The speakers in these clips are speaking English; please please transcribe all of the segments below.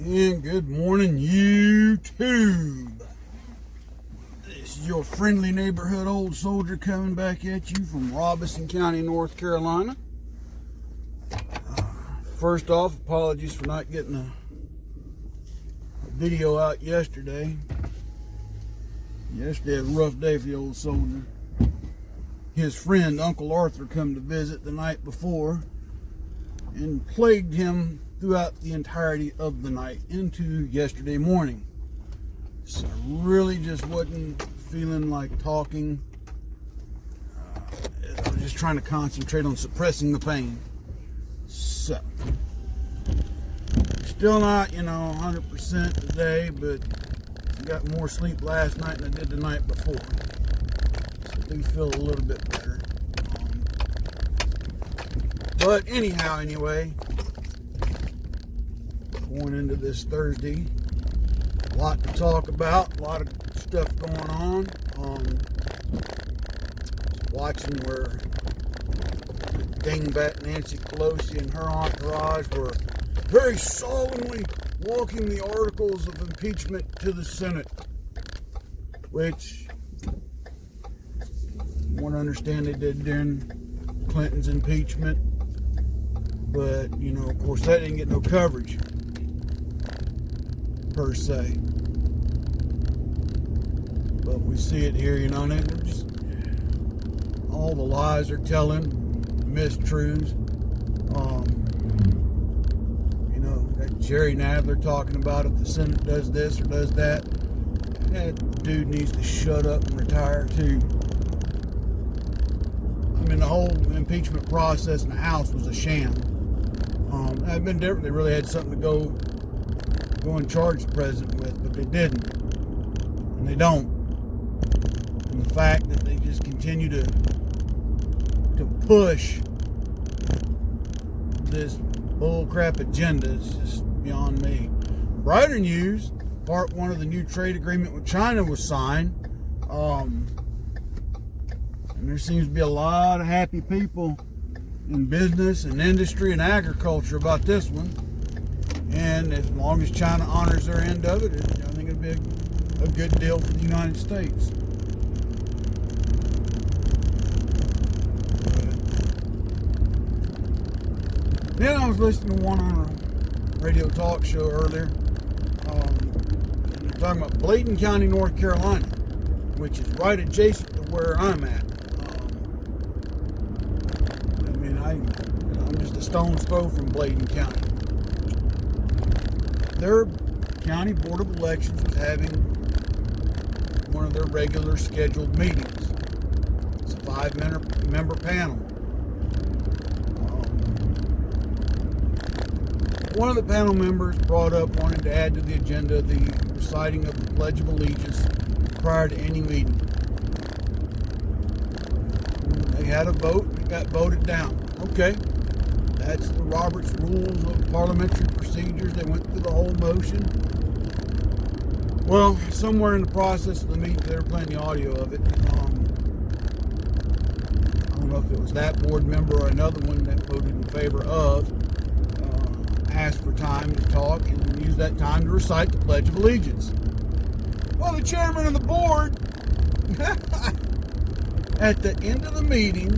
And good morning, YouTube. This is your friendly neighborhood old soldier coming back at you from Robeson County, North Carolina. First off, apologies for not getting a video out yesterday. Yesterday was a rough day for the old soldier. His friend, Uncle Arthur, come to visit the night before and plagued him throughout the entirety of the night into yesterday morning. So I really just wasn't feeling like talking. I was just trying to concentrate on suppressing the pain. So, still not, 100% today, but I got more sleep last night than I did the night before. So I do feel a little bit better. But anyhow, going into this Thursday, a lot to talk about, a lot of stuff going on. Watching where dingbat Nancy Pelosi and her entourage were very solemnly walking the articles of impeachment to the Senate, which I want to understand they did during Clinton's impeachment, but of course that didn't get no coverage per se. But we see it here, and they're just all the lies they're telling, mistruths. That Jerry Nadler talking about if the Senate does this or does that, that dude needs to shut up and retire too. The whole impeachment process in the House was a sham. That'd been different. They really had something to go and charge the president with, but they didn't, and they don't. And the fact that they just continue to push this bullcrap agenda is just beyond me. Brighter news: Part 1 of the new trade agreement with China was signed, and there seems to be a lot of happy people in business and industry and agriculture about this one. And as long as China honors their end of it, I think it'll be a good deal for the United States. Then I was listening to one on a radio talk show earlier. And they're talking about Bladen County, North Carolina, which is right adjacent to where I'm at. I'm just a stone's throw from Bladen County. Their county board of elections was having one of their regular scheduled meetings. It's a 5-member panel. One of the panel members brought up wanting to add to the agenda the reciting of the Pledge of Allegiance prior to any meeting. They had a vote, it got voted down. Okay, that's the Robert's Rules of Parliamentary Procedures. They went through the whole motion. Well, somewhere in the process of the meeting, they were playing the audio of it. I don't know if it was that board member or another one that voted in favor of, asked for time to talk and use that time to recite the Pledge of Allegiance. Well, the chairman of the board, at the end of the meeting,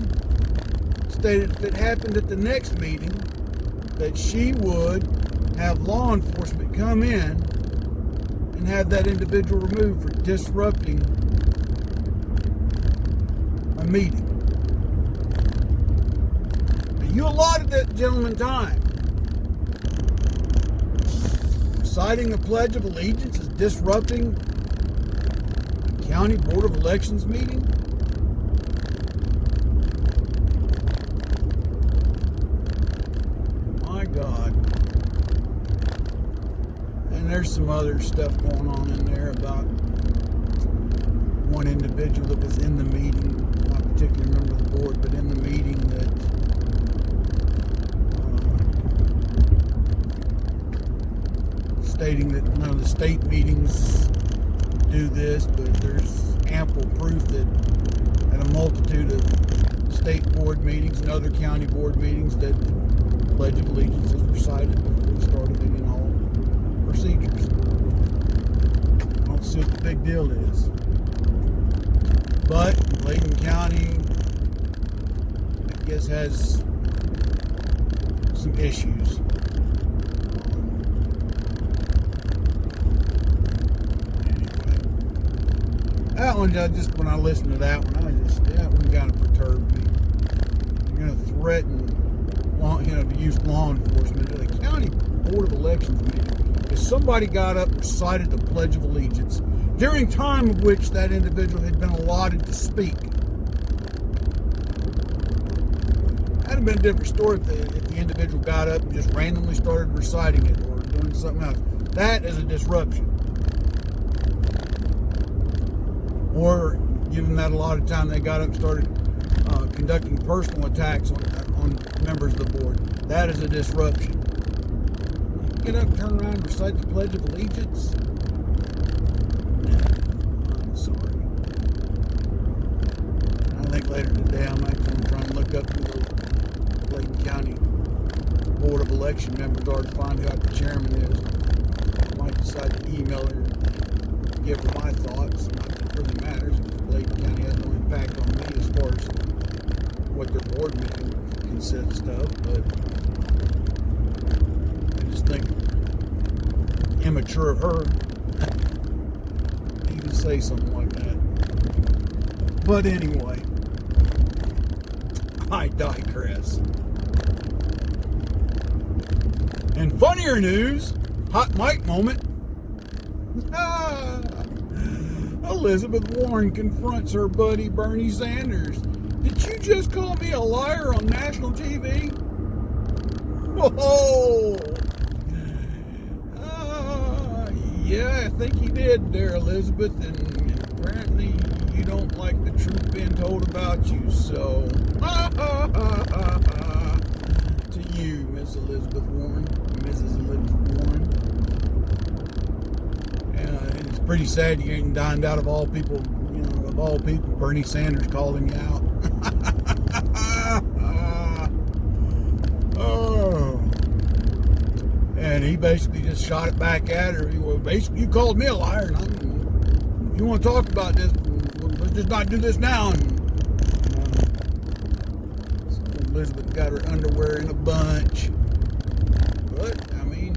stated if it happened at the next meeting, that she would have law enforcement come in and have that individual removed for disrupting a meeting. Now, you allotted that gentleman time. Reciting the Pledge of Allegiance is disrupting the County Board of Elections meeting? My God. And there's some other stuff going on in there about one individual that was in the meeting, not particularly a member of the board, but in the meeting that stating that none of the state meetings do this, but there's ample proof that at a multitude of state board meetings and other county board meetings that the Pledge of Allegiance is recited before the start of any and all procedures. I don't see what the big deal is. But Layton County, I guess, has some issues. Anyway, that one, just when I listened to that one, that one kind of perturbed me. You're going to threaten, to use law enforcement at a county board of elections meeting because somebody got up and recited the Pledge of Allegiance during time of which that individual had been allotted to speak. That'd have been a different story if the individual got up and just randomly started reciting it or doing something else. That is a disruption. Or given that a lot of time they got up and started conducting personal attacks on members of the board. That is a disruption. Get up, turn around, and recite the Pledge of Allegiance. I'm sorry. I think later today I'm actually going to try and look up who the Layton County Board of Election members are to find out who the chairman is. I might decide to email her and give her my thoughts. Not that it really matters. Layton County has no impact on me as far as what their board meeting consists of, but I just think immature of her to even say something like that. But anyway, I digress. And funnier news, hot mic moment. Elizabeth Warren confronts her buddy Bernie Sanders. Did you just call me a liar on national TV? Whoa! Yeah, I think you did there, Elizabeth, and apparently you don't like the truth being told about you, so to you, Miss Elizabeth Warren, Mrs. Elizabeth Warren. And it's pretty sad you're getting dined out of all people, of all people, Bernie Sanders calling you out. Oh. And he basically just shot it back at her. Basically, you called me a liar, and if you want to talk about this, let's just not do this now. And so Elizabeth got her underwear in a bunch. But I mean,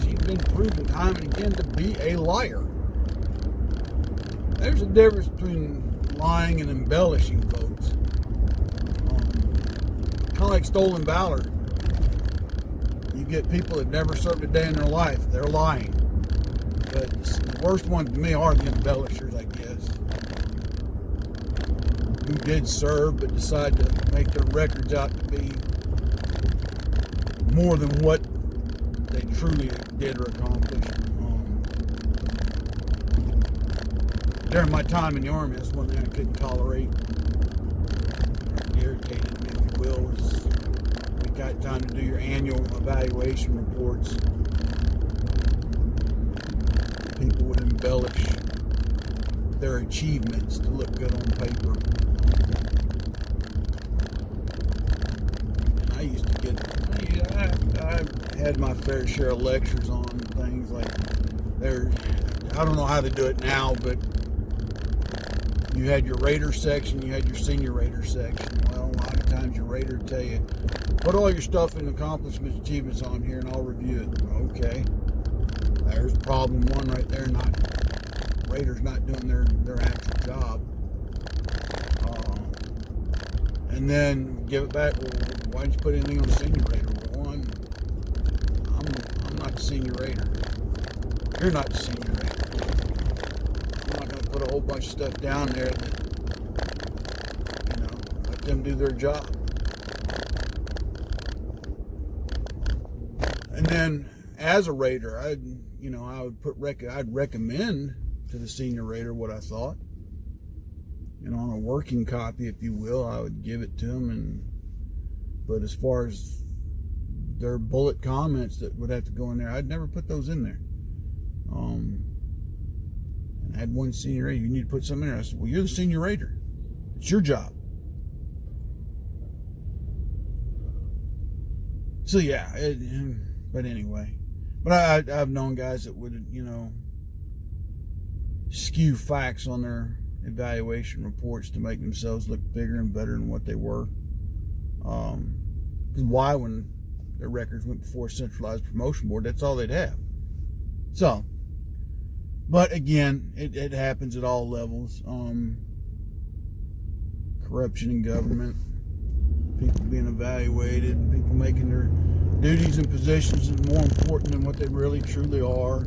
she's been proven time and again to be a liar. There's a difference between lying and embellishing, folks. Kind of like stolen valor. You get people that never served a day in their life. They're lying. But the worst ones to me are the embellishers, I guess. Who did serve but decide to make their records out to be more than what they truly did or accomplished. During my time in the Army, that's one thing I couldn't tolerate. Irritated me, if you will, was we got time to do your annual evaluation reports. People would embellish their achievements to look good on paper. And I used to get, I had my fair share of lectures on things like I don't know how they do it now, but you had your Raider section, you had your senior Raider section. Well, a lot of times your Raider would tell you, put all your stuff and accomplishments, achievements on here and I'll review it. Okay. There's problem one right there. Raiders not doing their actual job. And then give it back. Well, why didn't you put anything on the senior Raider? Well, one, I'm not the senior Raider. You're not the senior Raider. I'm not going to put a whole bunch of stuff down there that, let them do their job. And then, as a Raider, I'd recommend to the senior Raider what I thought. On a working copy, if you will, I would give it to them. But as far as their bullet comments that would have to go in there, I'd never put those in there. And I had one senior Raider, you need to put something in there. I said, well, you're the senior Raider. It's your job. So yeah, but anyway. But I've known guys that would, skew facts on their evaluation reports to make themselves look bigger and better than what they were. Because why, when their records went before a centralized promotion board, that's all they'd have. So, but again, it happens at all levels. Corruption in government, people being evaluated, people making their duties and positions more important than what they really truly are.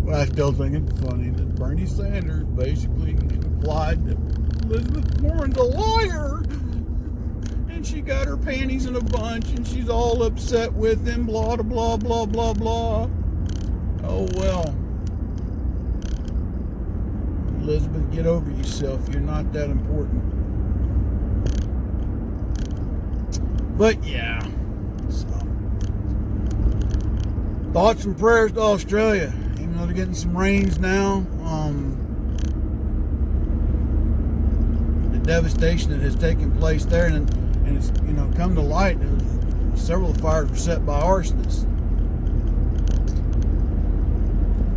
But I still think it's funny that Bernie Sanders basically implied that Elizabeth Warren's a liar, and she got her panties in a bunch, and she's all upset with him, blah, blah, blah, blah, blah. Oh, well. Elizabeth, get over yourself. You're not that important. But, yeah. So, thoughts and prayers to Australia. Even though they're getting some rains now, the devastation that has taken place there, and it's come to light that several of the fires were set by arsonists.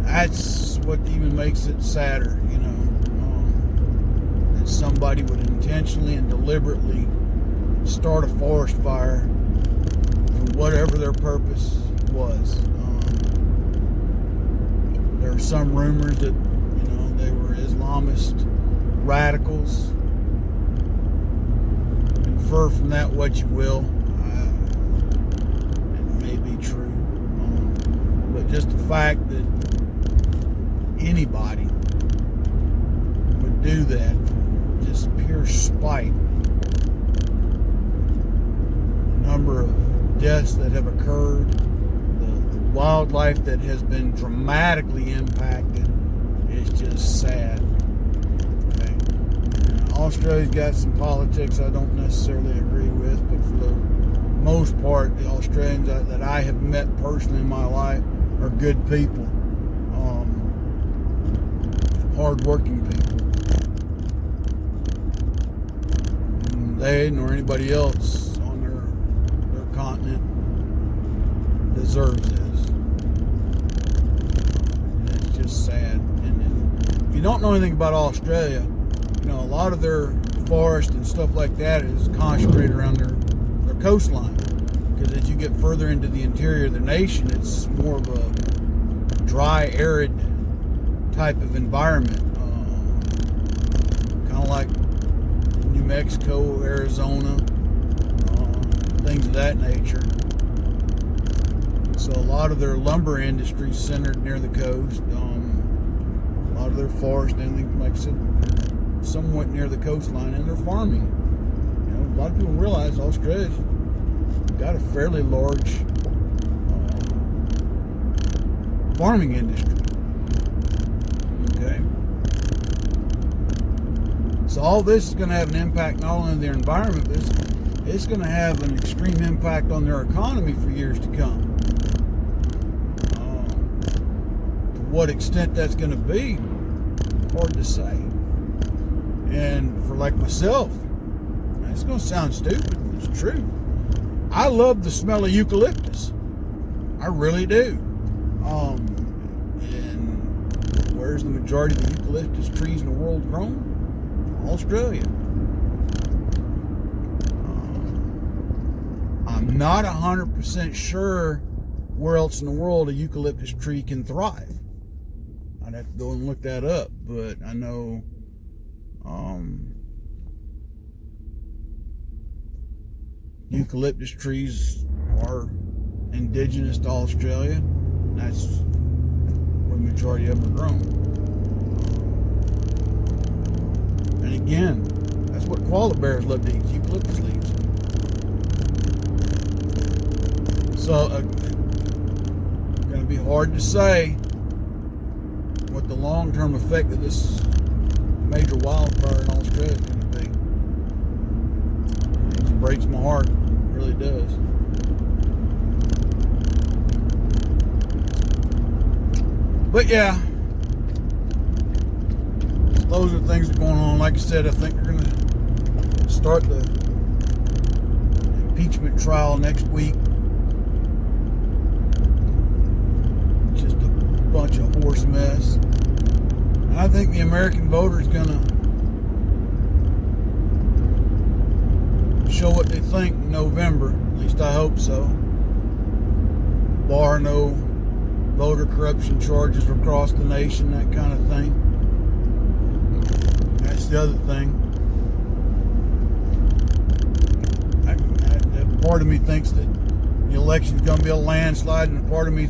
That's what even makes it sadder, that somebody would intentionally and deliberately start a forest fire for whatever their purpose was. There are some rumors that, they were Islamist radicals. Infer from that what you will. It may be true. But just the fact that anybody would do that for just pure spite. The number of deaths that have occurred, the wildlife that has been dramatically impacted, is just sad. Okay. Australia's got some politics I don't necessarily agree with, but for the most part, the Australians that I have met personally in my life are good people. Hard-working people. They nor anybody else on their continent deserves this. It's just sad. And if you don't know anything about Australia, a lot of their forest and stuff like that is concentrated around their coastline. Because as you get further into the interior of the nation, it's more of a dry, arid type of environment, kind of like New Mexico, Arizona, things of that nature. So a lot of their lumber industry is centered near the coast. A lot of their forest, anything like I said, somewhat near the coastline, and their farming. A lot of people realize Australia's got a fairly large farming industry. Okay. So all this is going to have an impact not only on their environment, but it's going to have an extreme impact on their economy for years to come. To what extent that's going to be, hard to say. And for like myself, it's going to sound stupid, but it's true. I love the smell of eucalyptus. I really do. And where's the majority of the eucalyptus trees in the world grown? Australia. I'm not 100% sure where else in the world a eucalyptus tree can thrive. I'd have to go and look that up, but I know eucalyptus trees are indigenous to Australia. That's where the majority of them are grown. And again, that's what koala bears love to eat, eucalyptus leaves. So, it's going to be hard to say what the long-term effect of this major wildfire in Australia is going to be. It breaks my heart. It really does. But yeah, those are things that are going on. Like I said, I think they're going to start the impeachment trial next week. force mess. And I think the American voter is going to show what they think in November. At least I hope so. Bar no voter corruption charges across the nation, that kind of thing. That's the other thing. Part of me thinks that the election is going to be a landslide, and part of me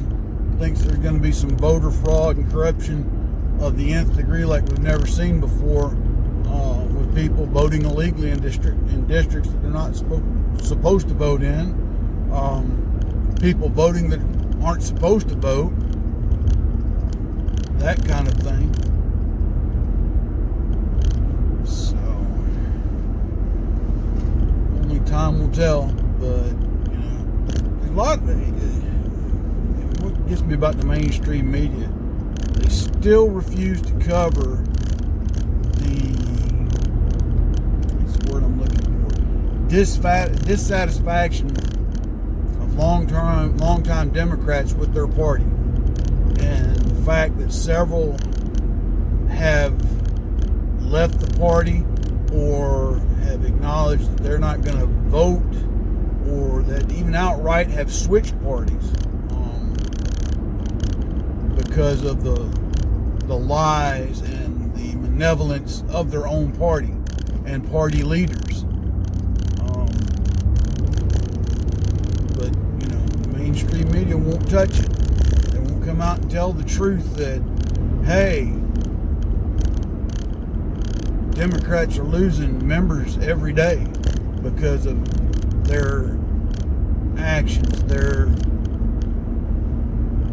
thinks there's going to be some voter fraud and corruption of the nth degree like we've never seen before, with people voting illegally in districts that they're not supposed to vote in, people voting that aren't supposed to vote, that kind of thing. So, only time will tell. But, you know, there's a lot. What gets me about the mainstream media, they still refuse to cover what's the word I'm looking for? Dissatisfaction of long-time Democrats with their party, and the fact that several have left the party or have acknowledged that they're not going to vote, or that even outright have switched parties because of the lies and the malevolence of their own party and party leaders. But, you know, the mainstream media won't touch it. They won't come out and tell the truth that, hey, Democrats are losing members every day because of their actions, their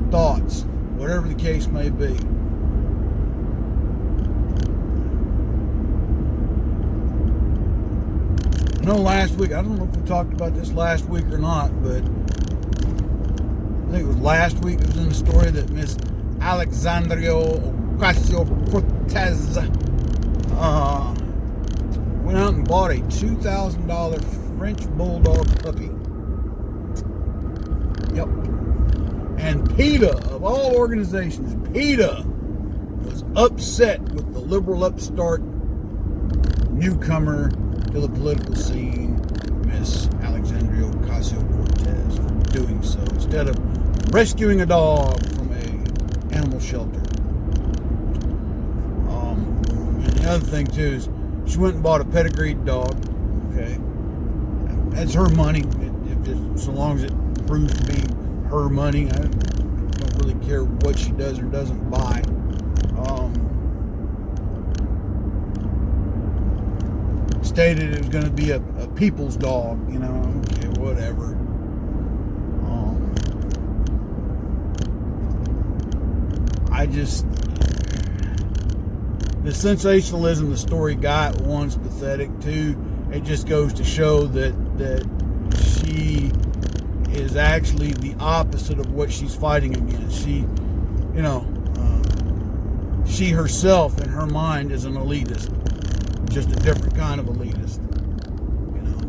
thoughts, whatever the case may be. I know last week, I don't know if we talked about this last week or not, but I think it was last week, it was in the story that Miss Alexandria Ocasio-Cortez went out and bought a $2,000 French Bulldog puppy. Yep. And PETA, of all organizations, PETA was upset with the liberal upstart newcomer to the political scene, Miss Alexandria Ocasio-Cortez, for doing so, instead of rescuing a dog from an animal shelter. And the other thing, too, is she went and bought a pedigreed dog. Okay. That's her money. So long as it proves to be her money, I don't really care what she does or doesn't buy. Stated it was going to be a people's dog, you know. Okay, whatever. The sensationalism the story got, one's pathetic. Two, it just goes to show that she is actually the opposite of what she's fighting against. She herself in her mind is an elitist, just a different kind of elitist. You know,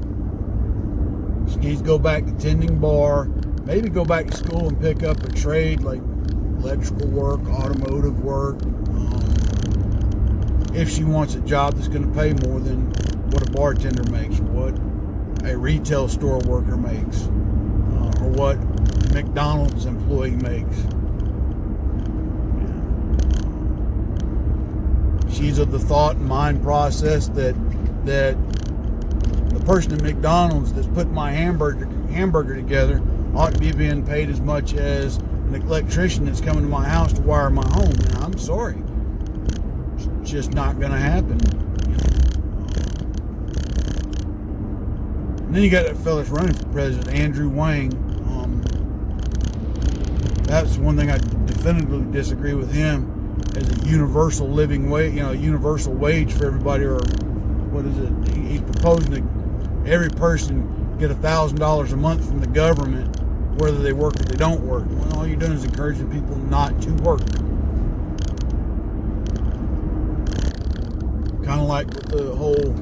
she needs to go back to tending bar, maybe go back to school and pick up a trade like electrical work, automotive work. If she wants a job that's going to pay more than what a bartender makes, or what a retail store worker makes, or what a McDonald's employee makes. She's of the thought and mind process that the person at McDonald's that's putting my hamburger together ought to be being paid as much as an electrician that's coming to my house to wire my home. And I'm sorry. It's just not going to happen. And then you got that fella that's running for president, Andrew Wang. That's one thing I definitively disagree with him, as a universal living wage, universal wage for everybody, or what is it? He's proposing that every person get $1,000 a month from the government, whether they work or they don't work. Well, all you're doing is encouraging people not to work. Kind of like with the whole,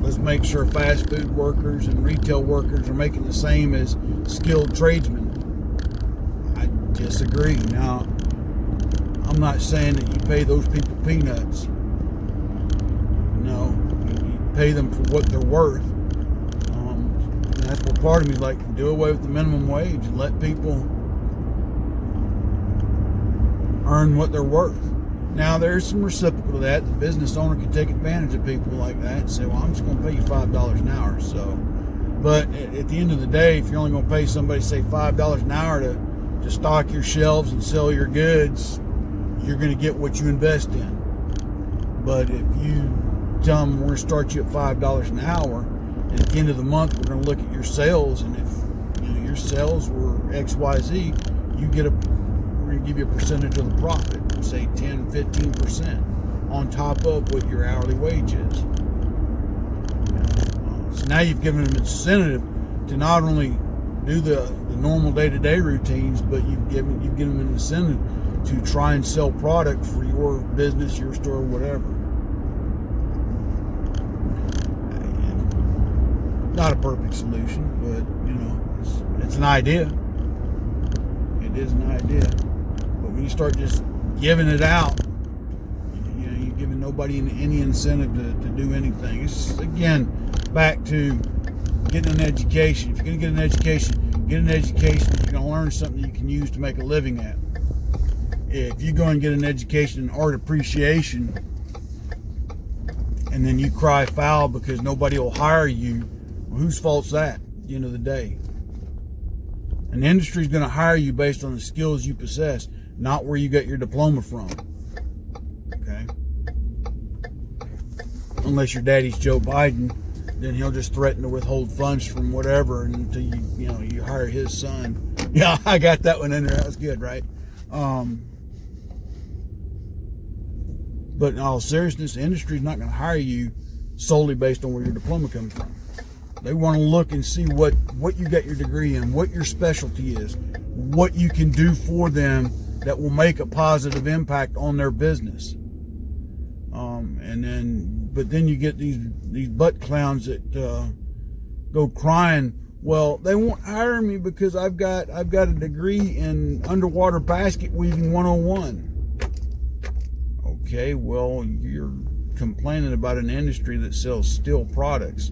let's make sure fast food workers and retail workers are making the same as skilled tradesmen. I disagree. Now, I'm not saying that you pay those people peanuts. No, you pay them for what they're worth. And that's what part of me is like, do away with the minimum wage and let people earn what they're worth. Now, there's some reciprocal to that. The business owner can take advantage of people like that and say, well, I'm just going to pay you $5 an hour. So, but at the end of the day, if you're only going to pay somebody, say, $5 an hour to stock your shelves and sell your goods, you're going to get what you invest in. But if you tell them we're going to start you at $5 an hour, and at the end of the month, we're going to look at your sales, and if your sales were XYZ, we're going to give you a percentage of the profit. Say 10, 15% on top of what your hourly wage is. So now you've given them incentive to not only do the normal day-to-day routines, but you've given them an incentive to try and sell product for your business, your store, whatever. Not a perfect solution, but it's an idea. It is an idea. But when you start just giving it out, you're giving nobody any incentive to do anything. It's, again, back to getting an education. If you're going to get an education that you're going to learn something you can use to make a living at. If you go and get an education in art appreciation and then you cry foul because nobody will hire you, well, whose fault's that at the end of the day? An industry is going to hire you based on the skills you possess, not where you got your diploma from. Okay? Unless your daddy's Joe Biden, then he'll just threaten to withhold funds from whatever until you hire his son. Yeah, I got that one in there. That was good, right? But in all seriousness, the industry is not going to hire you solely based on where your diploma comes from. They want to look and see what you got your degree in, what your specialty is, what you can do for them that will make a positive impact on their business. But then you get these butt clowns that go crying, well, they won't hire me because I've got a degree in underwater basket weaving 101. Okay, well, you're complaining about an industry that sells steel products.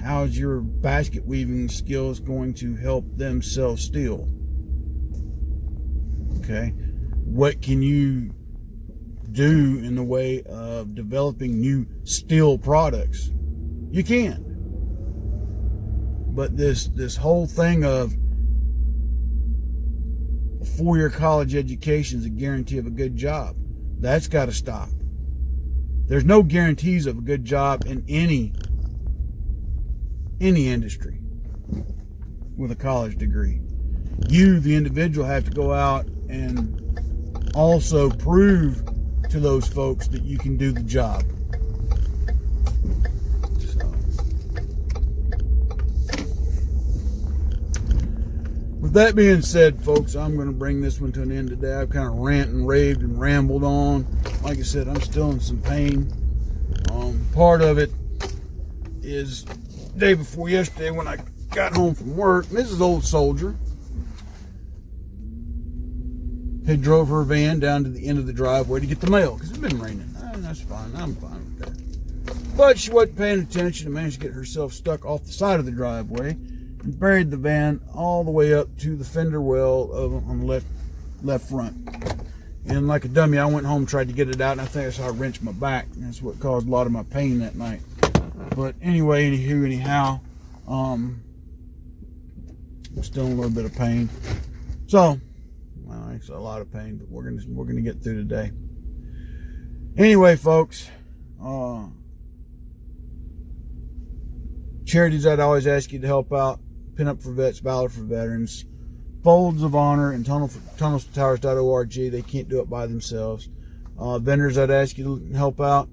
How's your basket weaving skills going to help them sell steel? Okay, what can you do in the way of developing new steel products? You can. But this whole thing of a 4-year college education is a guarantee of a good job, that's got to stop. There's no guarantees of a good job in any industry with a college degree. You, the individual, have to go out and also prove to those folks that you can do the job. So, with that being said, folks, I'm going to bring this one to an end today. I've kind of ranted and raved and rambled on. Like I said, I'm still in some pain. Part of it is day before yesterday when I got home from work, Mrs. Old Soldier had drove her van down to the end of the driveway to get the mail because it's been raining. That's fine. I'm fine with that. But she wasn't paying attention and managed to get herself stuck off the side of the driveway and buried the van all the way up to the fender well on the left front. And like a dummy, I went home and tried to get it out, and I think that's how I wrenched my back. And that's what caused a lot of my pain that night. But anyway, anyhow, I'm still in a little bit of pain. So, well, it's a lot of pain, but we're gonna get through today. Anyway, folks, charities I'd always ask you to help out: Pin Up for Vets, Valor for Veterans, Folds of Honor, and tunnelstotowers.org. They can't do it by themselves. Vendors I'd ask you to help out: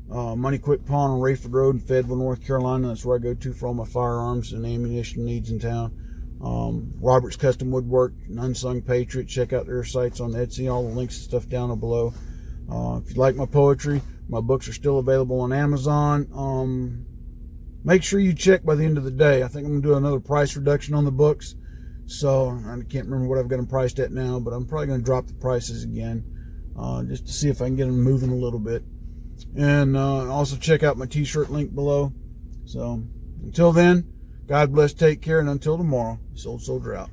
Money Quick Pawn on Rayford Road in Fayetteville, North Carolina. That's where I go to for all my firearms and ammunition needs in town. Robert's Custom Woodwork, an Unsung Patriot. Check out their sites on Etsy. All the links and stuff down below. If you like my poetry, my books are still available on Amazon. Make sure you check by the end of the day. I think I'm going to do another price reduction on the books. So I can't remember what I've got them priced at now, but I'm probably going to drop the prices again just to see if I can get them moving a little bit. And also check out my t-shirt link below. So until then, God bless, take care, and until tomorrow, this old soldier out.